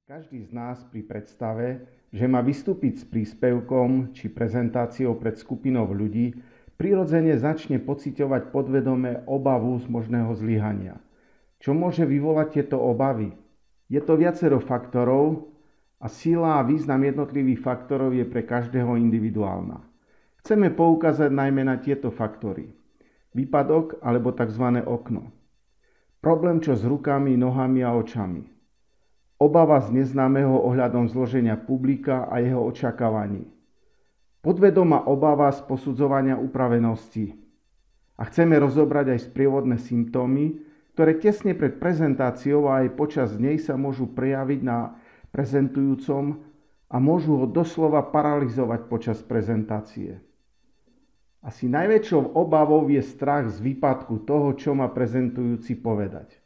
Každý z nás pri predstave, že má vystúpiť s príspevkom či prezentáciou pred skupinou ľudí, prirodzene začne pociťovať podvedome obavu z možného zlyhania. Čo môže vyvolať tieto obavy? Je to viacero faktorov a sila a význam jednotlivých faktorov je pre každého individuálna. Chceme poukázať najmä na tieto faktory. Výpadok alebo tzv. Okno. Problém čo s rukami, nohami a očami. Obava z neznámeho ohľadom zloženia publika a jeho očakávaní. Podvedomá obava z posudzovania upravenosti. A chceme rozobrať aj sprievodné symptómy, ktoré tesne pred prezentáciou a aj počas nej sa môžu prejaviť na prezentujúcom a môžu ho doslova paralyzovať počas prezentácie. Asi najväčšou obavou je strach z výpadku toho, čo má prezentujúci povedať.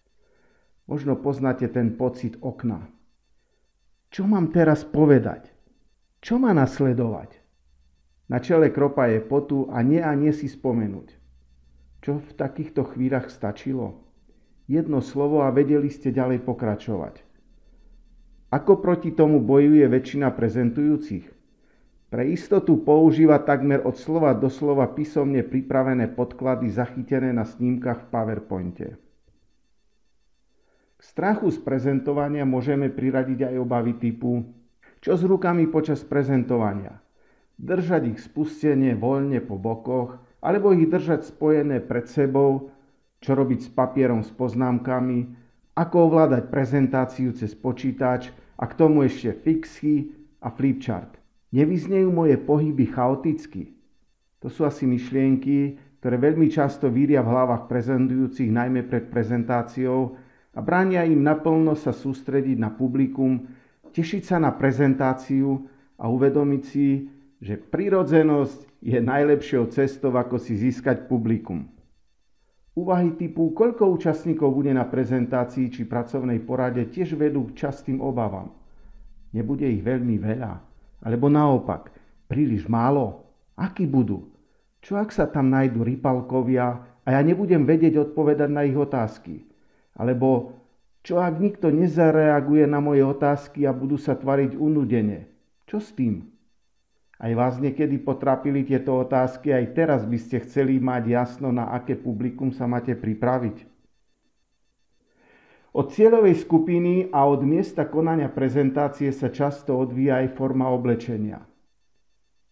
Možno poznáte ten pocit okna. Čo mám teraz povedať? Čo má nasledovať? Na čele kropa je potu a nie si spomenúť. Čo v takýchto chvíľach stačilo? Jedno slovo a vedeli ste ďalej pokračovať. Ako proti tomu bojuje väčšina prezentujúcich? Pre istotu používa takmer od slova do slova písomne pripravené podklady zachytené na snímkach v PowerPointe. K strachu z prezentovania môžeme priradiť aj obavy typu čo s rukami počas prezentovania? Držať ich spustene voľne po bokoch alebo ich držať spojené pred sebou, čo robiť s papierom s poznámkami, ako ovládať prezentáciu cez počítač a k tomu ešte fixy a flipchart. Nevyznejú moje pohyby chaoticky? To sú asi myšlienky, ktoré veľmi často víria v hlavách prezentujúcich najmä pred prezentáciou a bránia im naplno sa sústrediť na publikum, tešiť sa na prezentáciu a uvedomiť si, že prirodzenosť je najlepšou cestou, ako si získať publikum. Úvahy typu, koľko účastníkov bude na prezentácii či pracovnej porade, tiež vedú k častým obavám. Nebude ich veľmi veľa, alebo naopak, príliš málo. Akí budú? Čo ak sa tam nájdu rýpalkovia a ja nebudem vedieť odpovedať na ich otázky? Alebo čo ak nikto nezareaguje na moje otázky a budú sa tvariť unudene? Čo s tým? Aj vás niekedy potrápili tieto otázky, aj teraz by ste chceli mať jasno, na aké publikum sa máte pripraviť. Od cieľovej skupiny a od miesta konania prezentácie sa často odvíja aj forma oblečenia.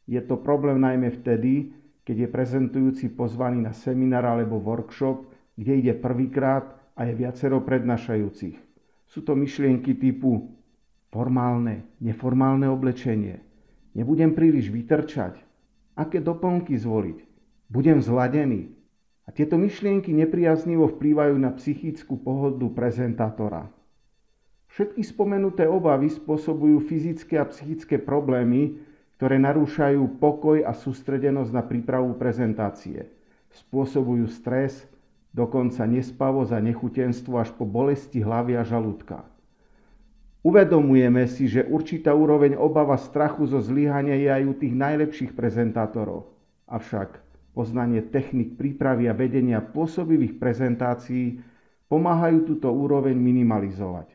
Je to problém najmä vtedy, keď je prezentujúci pozvaný na seminár alebo workshop, kde ide prvýkrát a je viacero prednášajúcich. Sú to myšlienky typu formálne, neformálne oblečenie. Nebudem príliš vytrčať. Aké doplnky zvoliť? Budem zladený. A tieto myšlienky nepriaznivo vplývajú na psychickú pohodu prezentátora. Všetky spomenuté obavy spôsobujú fyzické a psychické problémy, ktoré narúšajú pokoj a sústredenosť na prípravu prezentácie. Spôsobujú stres, dokonca nespavosť a nechutenstvo až po bolesti hlavy a žalúdka. Uvedomujeme si, že určitá úroveň obava strachu zo zlyhania je aj u tých najlepších prezentátorov. Avšak poznanie technik prípravy a vedenia pôsobivých prezentácií pomáhajú túto úroveň minimalizovať.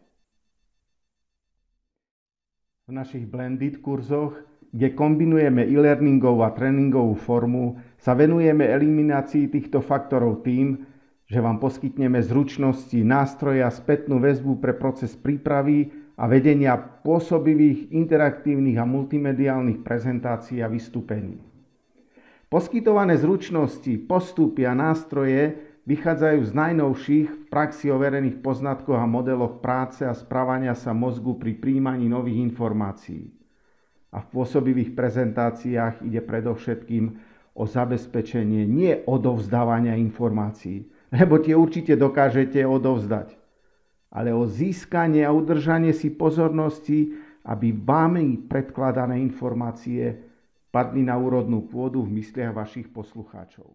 V našich blended kurzoch, kde kombinujeme e-learningovú a tréningovú formu, sa venujeme eliminácii týchto faktorov tým, že vám poskytneme zručnosti, nástroje a spätnú väzbu pre proces prípravy a vedenia pôsobivých, interaktívnych a multimediálnych prezentácií a vystúpení. Poskytované zručnosti, postupy a nástroje vychádzajú z najnovších v praxi overených poznatkov a modeloch práce a správania sa mozgu pri prijímaní nových informácií. A v pôsobivých prezentáciách ide predovšetkým o zabezpečenie nie odovzdávania informácií, lebo tie určite dokážete odovzdať, ale o získanie a udržanie si pozornosti, aby vámi predkladané informácie padli na úrodnú pôdu v mysliach vašich poslucháčov.